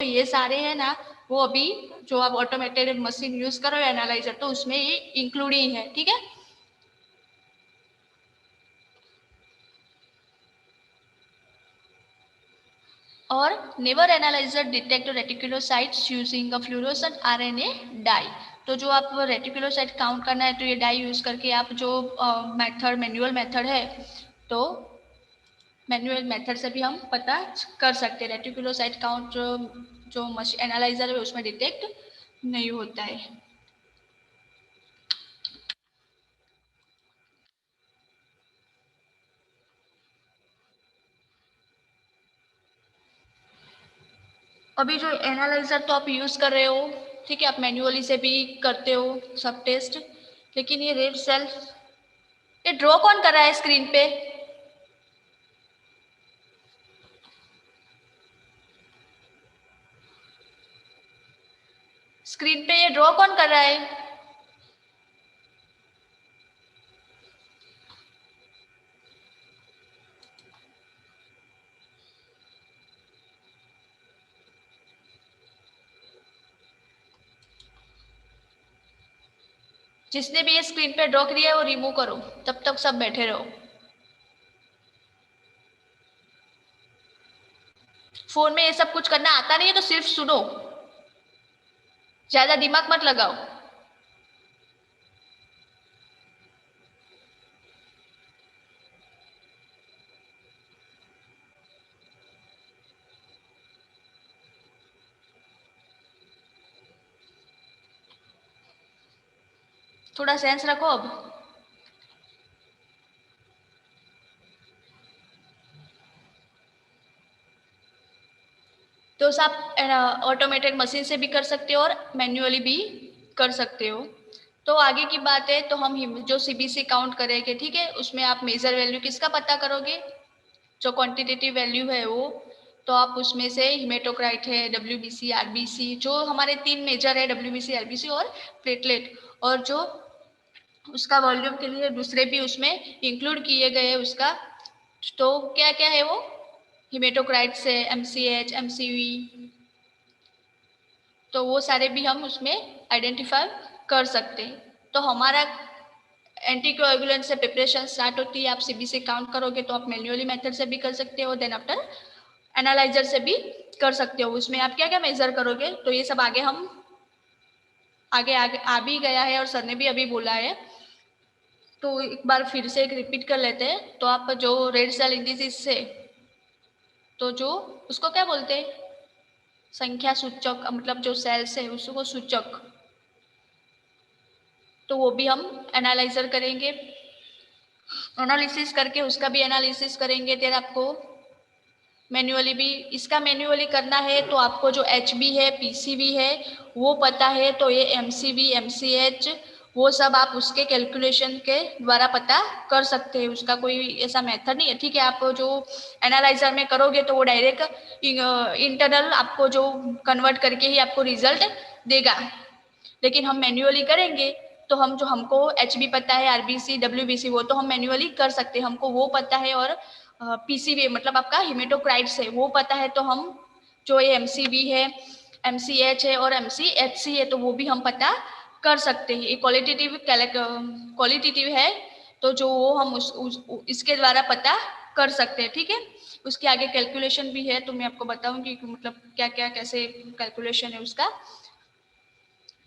ये सारे हैं ना, वो अभी जो आप ऑटोमेटेड मशीन यूज करो एनालाइजर, तो उसमें ये इंक्लूड ही है, ठीक है। और newer analyser detect reticulocytes using a fluorescent RNA dye. तो जो आप रेटिकुलोसाइट काउंट करना है तो ये डाई यूज करके आप जो मेथड मैनुअल मेथड है, तो मैनुअल मेथड से भी हम पता कर सकते हैं। रेटिकुलोसाइट काउंट जो मशीन एनालाइजर है उसमें डिटेक्ट नहीं होता है। अभी जो एनालाइजर तो आप यूज कर रहे हो, ठीक है, आप मैन्युअली से भी करते हो सब टेस्ट, लेकिन ये रेड सेल, ये ड्रॉ कौन कर रहा है स्क्रीन पे? स्क्रीन पे ये ड्रॉ कौन कर रहा है? जिसने भी ये स्क्रीन पे ड्रॉ किया है वो रिमूव करो, तब तक सब बैठे रहो। फोन में ये सब कुछ करना आता नहीं है तो सिर्फ सुनो, ज्यादा दिमाग मत लगाओ। थोड़ा सेंस रखो अब। तो आप ऑटोमेटेड मशीन से भी कर सकते हो और मैन्युअली भी कर सकते हो। तो आगे की बात है, तो हम जो सीबीसी काउंट करेंगे, ठीक है, उसमें आप मेजर वैल्यू किसका पता करोगे? जो क्वांटिटेटिव वैल्यू है वो, तो आप उसमें से हिमेटोक्राइट है, डब्ल्यूबीसी, आरबीसी, जो हमारे 3 मेजर है, डब्ल्यूबीसी, आरबीसी और प्लेटलेट, और जो उसका वॉल्यूम के लिए दूसरे भी उसमें इंक्लूड किए गए हैं उसका। तो क्या क्या है वो? हिमेटोक्राइट से एमसीएच, एमसीवी, तो वो सारे भी हम उसमें आइडेंटिफाई कर सकते हैं। तो हमारा एंटीकोएगुलेंट से प्रिपरेशन स्टार्ट होती है। आप सीबीसी काउंट करोगे तो आप मैन्युअली मेथड से भी कर सकते हो, देन आफ्टर एनालाइजर से भी कर सकते हो। उसमें आप क्या क्या मेजर करोगे, तो ये सब आगे हम आगे आगे आ भी गया है और सर ने भी अभी बोला है, तो एक बार फिर से एक रिपीट कर लेते हैं। तो आप जो रेड सेल इंडिसीज से, तो जो उसको क्या बोलते हैं, संख्या सूचक, मतलब जो सेल्स है उसको सूचक, तो वो भी हम एनालाइजर करेंगे, एनालिसिस करके उसका भी एनालिसिस करेंगे। फिर आपको मैन्युअली भी, इसका मैन्युअली करना है तो आपको जो एचबी है, पीसीबी है वो पता है, तो ये एमसीबी, एमसीएच, वो सब आप उसके कैलकुलेशन के द्वारा पता कर सकते हैं। उसका कोई ऐसा मेथड नहीं है, ठीक है। आप जो एनालाइजर में करोगे तो वो डायरेक्ट इंटरनल आपको जो कन्वर्ट करके ही आपको रिजल्ट देगा, लेकिन हम मैन्युअली करेंगे तो हम जो, हमको एचबी पता है, आरबीसी, डब्ल्यूबीसी, वो तो हम मैन्युअली कर सकते हैं, हमको वो पता है। और पीसीबी मतलब आपका हिमेटोक्राइट्स है वो पता है, तो हम जो ये एमसीबी है, एमसीएच है और एमसीएचसी है, तो वो भी हम पता कर सकते हैं। ये क्वालिटेटिव है, तो जो वो हम इसके द्वारा पता कर सकते हैं, ठीक है। उसके आगे कैलकुलेशन भी है, तो मैं आपको बताऊंगी कि मतलब क्या क्या कैसे कैलकुलेशन है उसका,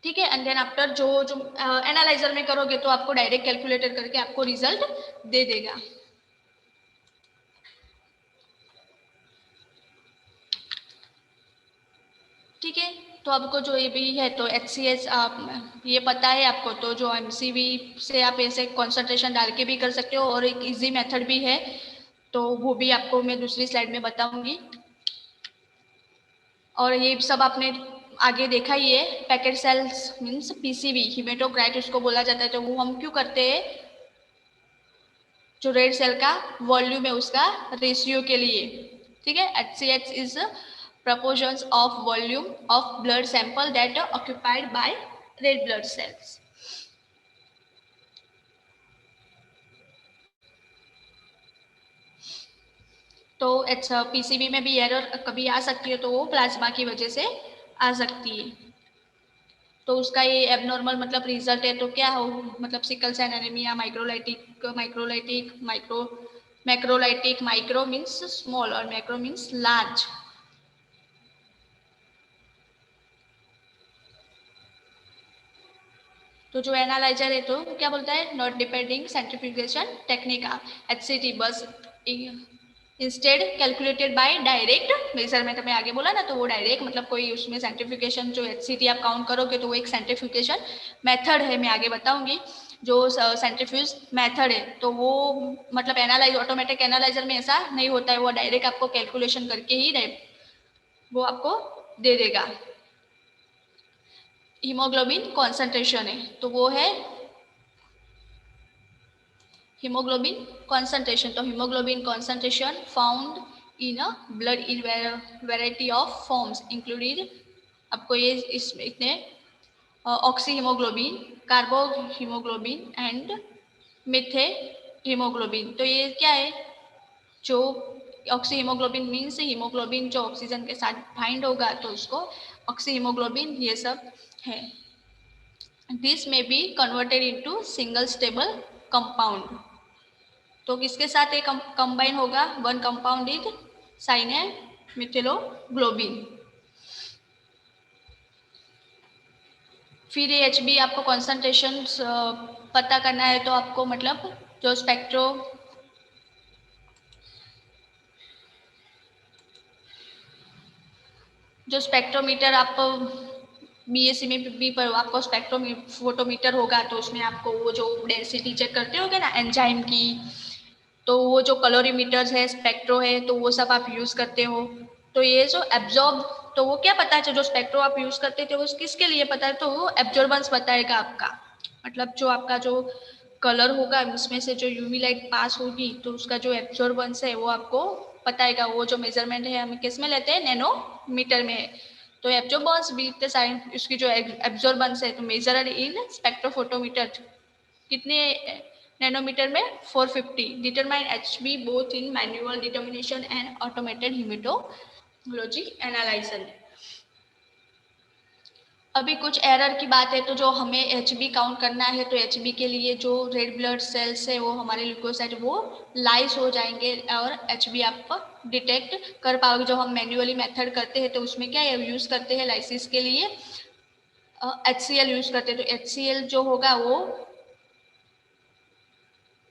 ठीक है। एंड देन आफ्टर जो जो एनालाइजर में करोगे तो आपको डायरेक्ट कैलकुलेटर करके आपको रिजल्ट दे देगा, ठीक है। तो आपको जो ये भी है, तो HCS आप ये पता है आपको, तो जो MCV से आप ऐसे कॉन्सेंट्रेशन डाल के भी कर सकते हो, और एक इजी मेथड भी है, तो वो भी आपको मैं दूसरी स्लाइड में बताऊंगी। और ये सब आपने आगे देखा ही है, पैकेट सेल्स मीन्स पीसीबी, हिमेटोक्राइट उसको बोला जाता है, तो वो हम क्यों करते हैं? जो रेड सेल का वॉल्यूम है उसका रेशियो के लिए, ठीक है। HCH is proportions of volume of blood sample that are occupied by red blood cells. तो अच्छा पीसीबी में भी एरर कभी आ सकती है, तो वो प्लाज्मा की वजह से आ सकती है। तो उसका ये एबनॉर्मल मतलब रिजल्ट है तो क्या हो, मतलब sickle cell anaemia, microlytic, macrolytic, micro means small और मैक्रो मीन्स लार्ज। तो जो एनालाइजर है तो क्या बोलता है, not depending centrifugation technique, HCT बस instead calculated by direct measurement में आगे बोला ना, तो वो डायरेक्ट मतलब कोई उसमें सेंट्रीफ्यूगेशन जो एचसीटी आप काउंट करोगे तो वो एक सेंट्रीफ्यूगेशन मेथड है, मैं आगे बताऊंगी। जो सेंट्रीफ्यूज मेथड है तो वो मतलब एनालाइज ऑटोमेटिक एनालाइजर में ऐसा नहीं होता है, वो डायरेक्ट आपको कैलकुलेशन करके ही वो आपको दे देगा। हीमोग्लोबिन कॉन्सेंट्रेशन है तो वो है hemoglobin concentration, तो hemoglobin concentration found in a blood in variety of forms included, आपको ये इस इतने oxyhaemoglobin, carbohaemoglobin and methaemoglobin. तो ये क्या है, जो ऑक्सी हीमोग्लोबिन मीन्स हीमोग्लोबिन जो ऑक्सीजन के साथ बाइंड होगा तो उसको ऑक्सी हीमोग्लोबिन ये सब है। दिस में be converted into single stable compound, तो किसके साथ एक कंबाइन होगा, वन कंपाउंड इज साइनेन मिथिलोग्लोबिन। फिर ये एचबी आपको कॉन्सेंट्रेशन पता करना है तो आपको मतलब जो स्पेक्ट्रोमीटर आप बीएससी में भी पर आपको फोटोमीटर होगा, तो उसमें आपको वो जो डेंसिटी चेक करते होगे ना एंजाइम की, तो वो जो कलोरीमीटर्स है, स्पेक्ट्रो है, तो वो सब आप यूज करते हो। तो ये जो एब्जॉर्ब, तो वो क्या पता है, जो स्पेक्ट्रो आप यूज करते थे वो किसके लिए पता है, तो वो एब्जॉर्बेंस बताएगा आपका, मतलब जो आपका जो कलर होगा उसमें से जो यूवी लाइट पास होगी तो उसका जो एब्जॉर्बेंस है वो आपको बताएगा। वो जो मेजरमेंट है हम किस में लेते हैं, नैनोमीटर में है। तो एब्जॉर्बेंस विद द साइन, उसकी जो एब्जॉर्बेंस है तो मेजर्ड इन स्पेक्ट्रोफोटोमीटर, कितने नैनोमीटर में, 450, determine HB both in manual determination and automated haematology analyser. अभी कुछ एरर की बात है, तो जो हमें एचबी काउंट करना है तो एचबी के लिए जो रेड ब्लड सेल्स है वो हमारे ल्यूकोसाइट वो लाइस हो जाएंगे और एचबी आप डिटेक्ट कर पाओगे। जो हम मैन्युअली मेथड करते हैं तो उसमें क्या यूज करते हैं लाइसिस के लिए, HCl यूज करते हैं, तो HCl जो होगा वो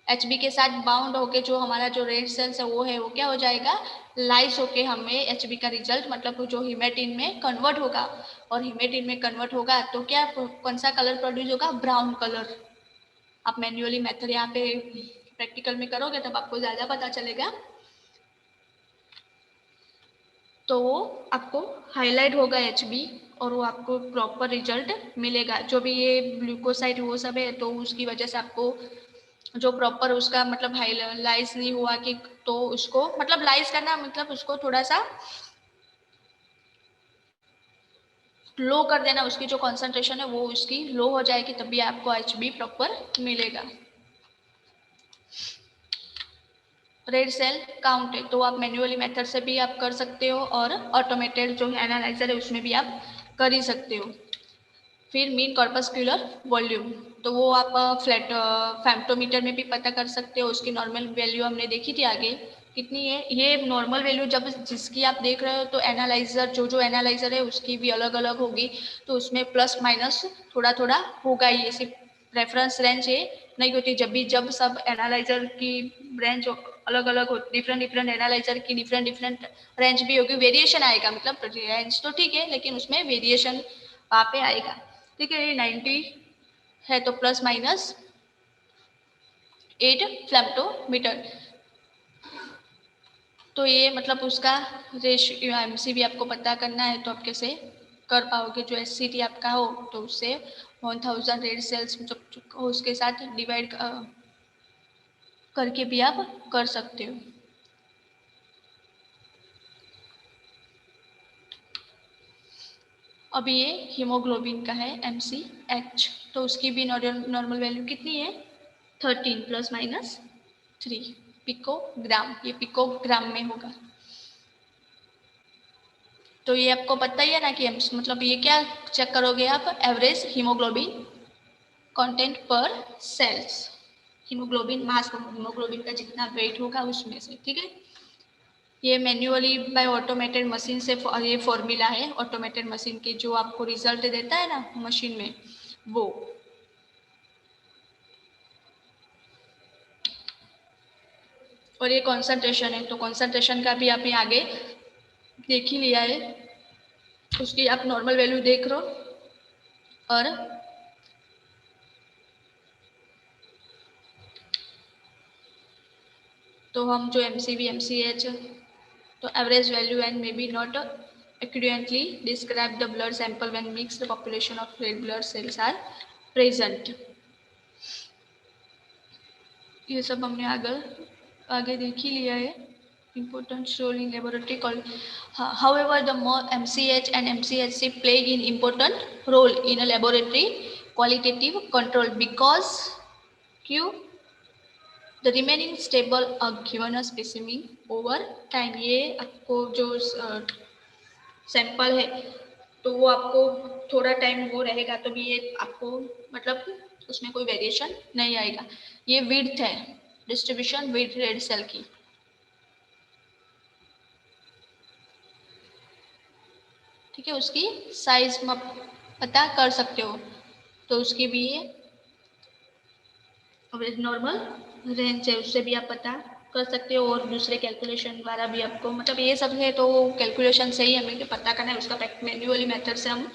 एचबी के साथ बाउंड होके जो हमारा जो रेड सेल्स है वो क्या हो जाएगा, लाइस होके हमें एचबी का रिजल्ट मतलब जो हिमेटिन में कन्वर्ट होगा, और हिमेटिन में कन्वर्ट होगा तो क्या कौन सा कलर प्रोड्यूस होगा, ब्राउन कलर। आप मैन्युअली मेथड यहाँ पे प्रैक्टिकल में करोगे तब आपको ज्यादा पता चलेगा। तो वो आपको हाईलाइट होगा एचबी और वो आपको प्रॉपर रिजल्ट मिलेगा। जो भी ये ग्लूकोसाइड वो सब है तो उसकी वजह से आपको जो प्रॉपर उसका मतलब हाईलाइज नहीं हुआ कि, तो उसको मतलब लाइज करना मतलब उसको थोड़ा सा लो कर देना, उसकी जो कॉन्सेंट्रेशन है वो उसकी लो हो जाएगी तभी आपको एचबी प्रॉपर मिलेगा। रेड सेल काउंट है तो आप मैन्युअली मेथड से भी आप कर सकते हो और ऑटोमेटेड जो एनालाइजर है उसमें भी आप कर ही सकते हो। फिर मीन कॉर्पस्कुलर वॉल्यूम, तो वो आप फ्लैट फैम्टोमीटर में भी पता कर सकते हो। उसकी नॉर्मल वैल्यू हमने देखी थी आगे कितनी है, ये नॉर्मल वैल्यू जब जिसकी आप देख रहे हो तो एनालाइजर जो एनालाइजर है उसकी भी अलग अलग होगी, तो उसमें प्लस माइनस थोड़ा थोड़ा होगा ही, सिर्फ रेफरेंस रेंज ये नहीं होती। जब सब एनालाइजर की रेंज अलग अलग हो, डिफरेंट डिफरेंट एनालाइजर की डिफरेंट डिफरेंट रेंज भी होगी, वेरिएशन आएगा, मतलब रेंज तो ठीक है लेकिन उसमें वेरिएशन वहाँ पे आएगा। ठीक है, ये 90 है तो प्लस माइनस 8 फ्लैम्टोमीटर। तो ये मतलब उसका रेशियो एमसी भी आपको पता करना है तो आप कैसे कर पाओगे, जो एससीटी आपका हो तो उससे 1000 रेड सेल्स जब हो उसके साथ डिवाइड करके भी आप कर सकते हो। अभी ये हीमोग्लोबिन का है MCH, तो उसकी भी नॉर्मल वैल्यू कितनी है 13 ± 3। पिकोग्राम, ये पिकोग्राम में होगा। तो ये आपको पता ही है ना कि मतलब ये क्या चेक करोगे आप, एवरेज हीमोग्लोबिन कंटेंट पर सेल्स, हीमोग्लोबिन मास, हीमोग्लोबिन का जितना वेट होगा उसमें से, ठीक है। ये मैन्युअली बाय ऑटोमेटेड मशीन से ये फॉर्मूला है ऑटोमेटेड मशीन के, जो आपको रिजल्ट देता है ना मशीन में वो। और ये कॉन्सेंट्रेशन है, तो कॉन्सेंट्रेशन का भी आप आगे देख ही लिया है, उसकी आप नॉर्मल वैल्यू देख लो। और तो हम जो MCV MCH, तो average value and may be not accurately describe the blood sample when mixed population of red blood cells are present। ये सब हमने आगे देख ही लिया है। Important role in laboratory called, however the more MCH and MCHC play an important role in a laboratory qualitative control because Q the remaining stable are given a specimen over time। ये आपको जो sample है तो वो आपको थोड़ा time वो रहेगा तो भी ये आपको मतलब उसमें कोई वेरिएशन नहीं आएगा। ये विड्थ है, डिस्ट्रीब्यूशन विड्थ रेड सेल की। ठीक है, उसकी साइज पता कर सकते हो, तो उसकी भी ये नॉर्मल रेंज है, उससे भी आप पता कर सकते हो। और दूसरे कैलकुलेशन द्वारा भी आपको मतलब ये सब है तो कैलकुलेशन से ही हमें पता करना है, उसका मैन्युअली मेथड से हम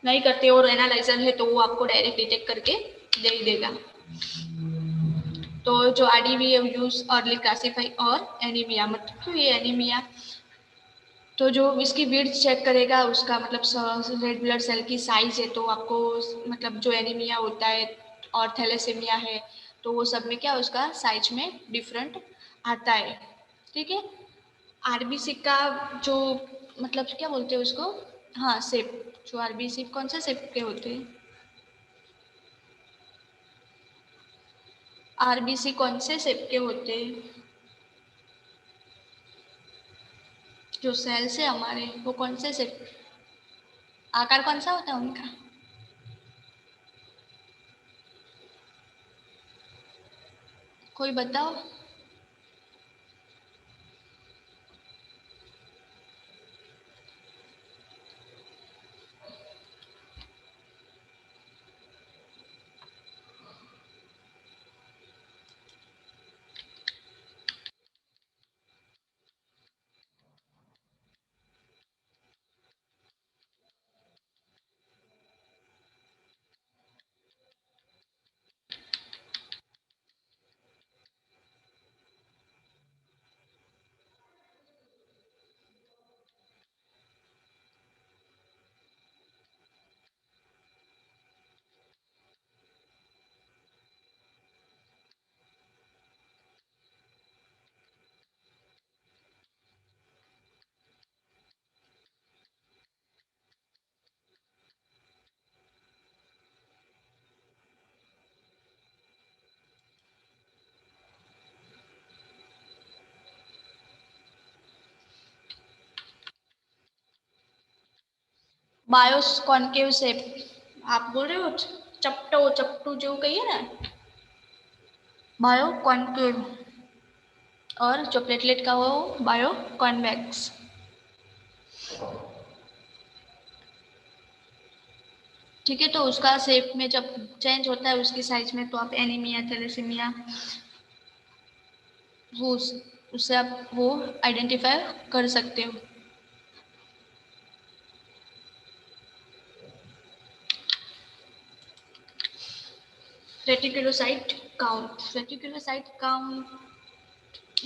नहीं करते। और एनालाइजर है तो वो आपको डायरेक्ट डिटेक्ट करके दे ही देगा। तो जो RDBA यूज अर्ली क्लासीफाई और एनीमिया, मतलब क्यों ये एनीमिया, तो जो इसकी विड्थ चेक करेगा उसका मतलब रेड ब्लड सेल की साइज है, तो आपको मतलब जो एनीमिया होता है और थैलेसीमिया है तो वो सब में क्या उसका साइज में डिफरेंट आता है। ठीक है, RBC का जो मतलब क्या बोलते हैं उसको, हाँ शेप, जो RBC कौन से शेप के होते हैं, RBC कौन से शेप के होते हैं, जो सेल्स है हमारे वो कौन से शेप, आकार कौन सा होता है उनका, कोई बताओ। बायोस कॉन्केव शेप आप बोल रहे हो, चपटू जो कहिए ना, बायो कॉन्केव, और जो प्लेटलेट का हो बायो कॉन्वेक्स। ठीक है, तो उसका शेप में जब चेंज होता है उसकी साइज में, तो आप एनीमिया थैलेसीमिया वो उससे आप वो आइडेंटिफाई कर सकते हो। Reticulocyte count, reticulocyte count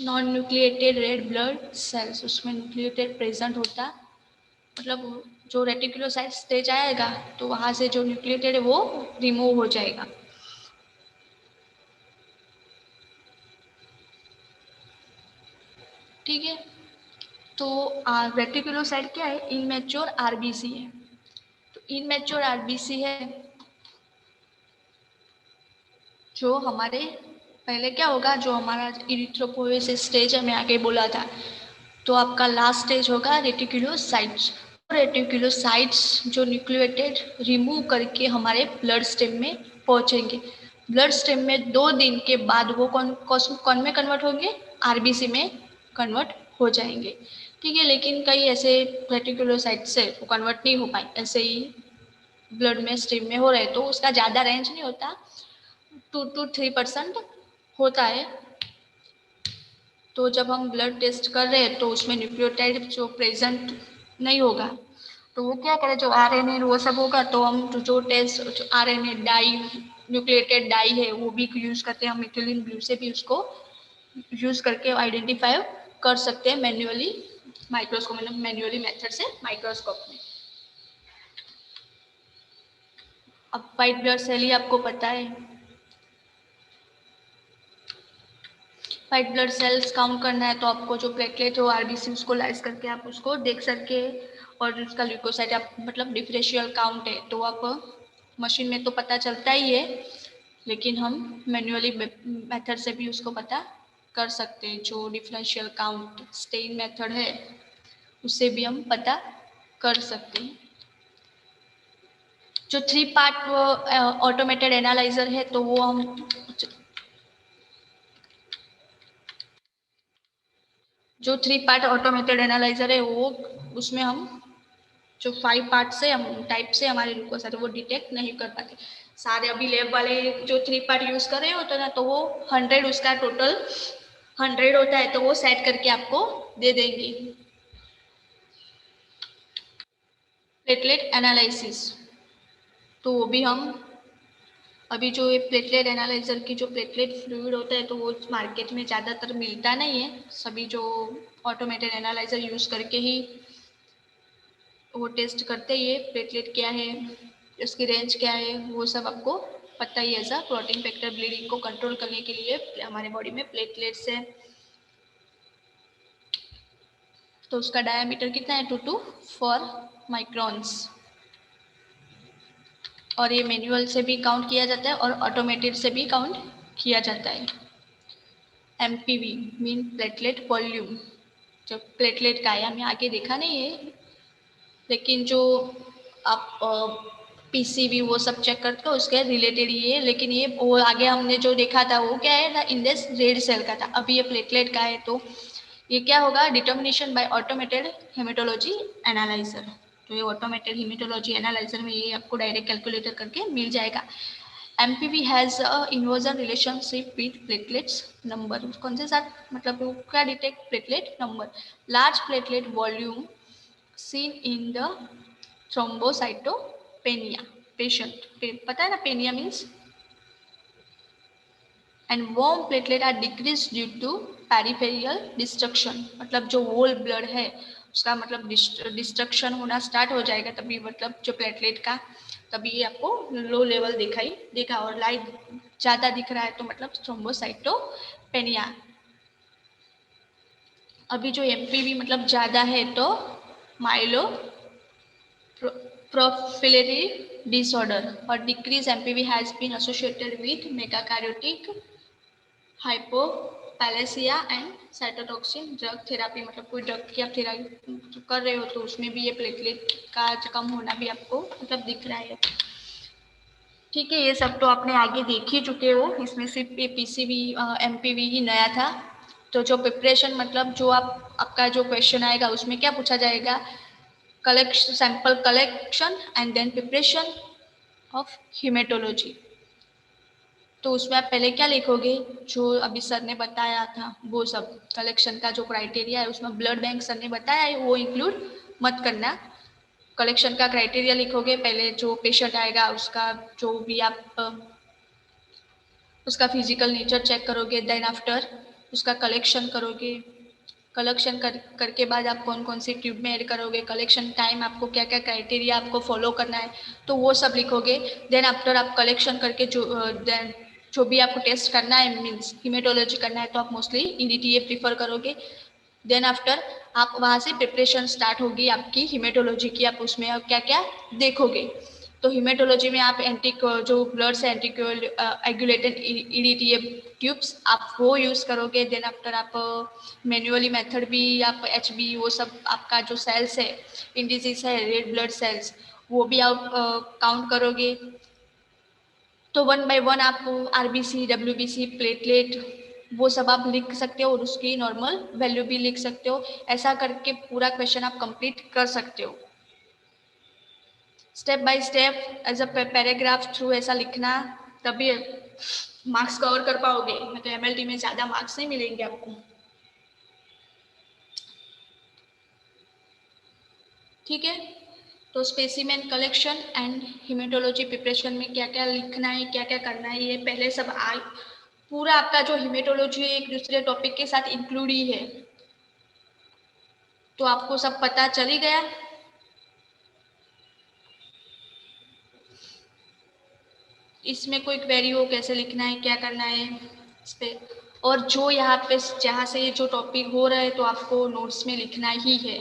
non nucleated red blood cells, उसमें न्यूक्लिएटेड प्रेजेंट होता, मतलब जो रेटिकुलोसाइट स्टेज आएगा तो वहाँ से जो न्यूक्लिएटेड है वो रिमूव हो जाएगा। ठीक है, तो रेटिकुलोसाइट क्या है, इनमेच्योर आरबीसी है। तो इनमेच्योर आरबीसी है जो हमारे पहले क्या होगा, जो हमारा इरिथ्रोपोइसिस स्टेज है, मैं आगे बोला था, तो आपका लास्ट स्टेज होगा रेटिकुलोसाइट्स। रेटिकुलोसाइट्स जो न्यूक्लियोटाइड रिमूव करके हमारे ब्लड स्ट्रीम में पहुंचेंगे। ब्लड स्ट्रीम में 2 दिन के बाद वो कौन में कन्वर्ट होंगे, आरबीसी में कन्वर्ट हो जाएंगे। ठीक है, लेकिन कई ऐसे रेटिकुलोसाइट से वो कन्वर्ट नहीं हो पाए, ऐसे ही ब्लड में स्ट्रीम में हो रहे, तो उसका ज़्यादा रेंज नहीं होता, 2 to 3% होता है। तो जब हम ब्लड टेस्ट कर रहे हैं तो उसमें न्यूक्लियोटाइड जो प्रेजेंट नहीं होगा, तो वो क्या करें, जो आरएनए वो सब होगा, तो हम जो टेस्ट जो आरएनए डाई न्यूक्लियोटाइड डाई है वो भी यूज करते हैं, हम मिथिलीन ब्लू से भी उसको यूज करके आइडेंटिफाई कर सकते हैं मैन्युअली, माइक्रोस्कोप में, मैन्युअली मेथड से माइक्रोस्कोप में। अब वाइट ब्लड सेल ही आपको पता है, वाइट ब्लड सेल्स काउंट करना है तो आपको जो प्लेटलेट हो आरबीसी उसको लाइज करके आप उसको देख सके, और उसका ल्यूकोसाइट आप मतलब डिफरेंशियल काउंट है तो आप मशीन में तो पता चलता ही है, लेकिन हम मैन्युअली मेथड से भी उसको पता कर सकते हैं। जो डिफरेंशियल काउंट स्टेन मेथड है उससे भी हम पता कर सकते हैं। जो 3 पार्ट ऑटोमेटेड एनालाइजर है तो वो हम जो 3 पार्ट ऑटोमेटेड एनालाइजर है वो उसमें हम जो 5 पार्ट से हम टाइप से हमारे ग्लूकोज वो डिटेक्ट नहीं कर पाते। सारे अभी लैब वाले जो 3 पार्ट यूज कर रहे होते ना, तो वो 100 उसका टोटल 100 होता है, तो वो सेट करके आपको दे देंगे। प्लेटलेट एनालिसिस, तो वो भी हम अभी जो ये प्लेटलेट एनालाइजर की जो प्लेटलेट फ्लूइड होता है तो वो मार्केट में ज़्यादातर मिलता नहीं है, सभी जो ऑटोमेटेड एनालाइजर यूज करके ही वो टेस्ट करते ही है प्लेटलेट क्या है, उसकी रेंज क्या है, वो सब आपको पता ही है। ऐसा प्रोटीन फैक्टर ब्लीडिंग को कंट्रोल करने के लिए हमारे बॉडी में प्लेटलेट्स है, तो उसका डायमीटर कितना है, 2 to 4 माइक्रॉन्स। और ये मैनुअल से भी काउंट किया जाता है और ऑटोमेटेड से भी काउंट किया जाता है। एमपीवी मीन प्लेटलेट वॉल्यूम, जो प्लेटलेट का है, हमें आगे देखा नहीं है, लेकिन जो आप पीसीबी वो सब चेक करते हो उसके रिलेटेड ये है, लेकिन ये वो आगे हमने जो देखा था वो क्या है ना, इंडेक्स रेड सेल का था, अभी ये प्लेटलेट का है। तो ये क्या होगा, determination by automated haematology analyser. तो ये ऑटोमेटेड हेमेटोलॉजी एनालाइजर में ये आपको डायरेक्ट कैलकुलेटर करके मिल जाएगा। MPV has a inversion relationship with platelets number, कौन से साथ, मतलब वो क्या detect platelet number, large platelet volume seen in the thrombocytopenia patient, पता है ना, penia means, and warm platelet are decreased due to peripheral destruction, मतलब जो whole blood है उसका मतलब डिस्ट्रक्शन होना स्टार्ट हो जाएगा, तभी मतलब जो प्लेटलेट का, तभी ये आपको लो लेवल दिखाई देगा, और लाइट ज़्यादा दिख रहा है तो मतलब थ्रोम्बोसाइटोपेनिया। अभी जो एमपीवी मतलब ज़्यादा है तो Milo prophylactic disorder or decreased MPV has been associated with megakaryotic hypoplasia and cytotoxin drug therapy, मतलब कोई ड्रग की आप थेरापी कर रहे हो तो उसमें भी ये प्लेटलेट का कम होना भी आपको मतलब दिख रहा है। ठीक है, ये सब तो आपने आगे देख ही चुके हो, इसमें सिर्फ ये पीसीवी एमपीवी ही नया था। तो जो प्रिपरेशन मतलब जो आपका जो क्वेश्चन आएगा उसमें क्या पूछा जाएगा, collection sample collection and then preparation of hematology। तो उसमें आप पहले क्या लिखोगे, जो अभी सर ने बताया था वो सब कलेक्शन का जो क्राइटेरिया है, उसमें ब्लड बैंक सर ने बताया है वो इंक्लूड मत करना। कलेक्शन का क्राइटेरिया लिखोगे, पहले जो पेशेंट आएगा उसका जो भी आप उसका फिजिकल नेचर चेक करोगे, देन आफ्टर उसका कलेक्शन करोगे, कलेक्शन करके बाद आप कौन कौन सी ट्यूब में ऐड करोगे, कलेक्शन टाइम आपको क्या क्या क्राइटेरिया आपको फॉलो करना है तो वो सब लिखोगे। देन आफ्टर आप कलेक्शन करके जो भी आपको टेस्ट करना है मीन्स हीमेटोलॉजी करना है तो आप मोस्टली ईडीटीए प्रीफर करोगे। देन आफ्टर आप वहाँ से प्रिपरेशन स्टार्ट होगी आपकी हीमेटोलॉजी की, आप उसमें क्या क्या देखोगे। तो हीमेटोलॉजी में आप जो ब्लड से एंटीकोएगुलेटेड ईडीटीए ट्यूब्स आप वो यूज़ करोगे। देन आफ्टर आप मैन्युअली मेथड भी आप एचबी वो सब आपका जो सेल्स है इंडिसीज है रेड ब्लड सेल्स वो भी आप काउंट करोगे। तो 1 बाय 1 आप आरबीसी डब्ल्यूबीसी प्लेटलेट वो सब आप लिख सकते हो और उसकी नॉर्मल वैल्यू भी लिख सकते हो। ऐसा करके पूरा क्वेश्चन आप कंप्लीट कर सकते हो। Step by step as a paragraph through ऐसा लिखना, तभी मार्क्स कवर कर पाओगे। नहीं तो एमएलटी में ज़्यादा मार्क्स नहीं मिलेंगे आपको। ठीक है, तो specimen collection and haematology preparation में क्या क्या लिखना है क्या क्या करना है ये पहले सब पूरा आपका जो हीमेटोलॉजी एक दूसरे टॉपिक के साथ इंक्लूड ही है, तो आपको सब पता चल ही गया। इसमें कोई क्वेरी हो कैसे लिखना है क्या करना है इस पे, और जो यहाँ पे जहाँ से जो टॉपिक हो रहा है तो आपको नोट्स में लिखना ही है।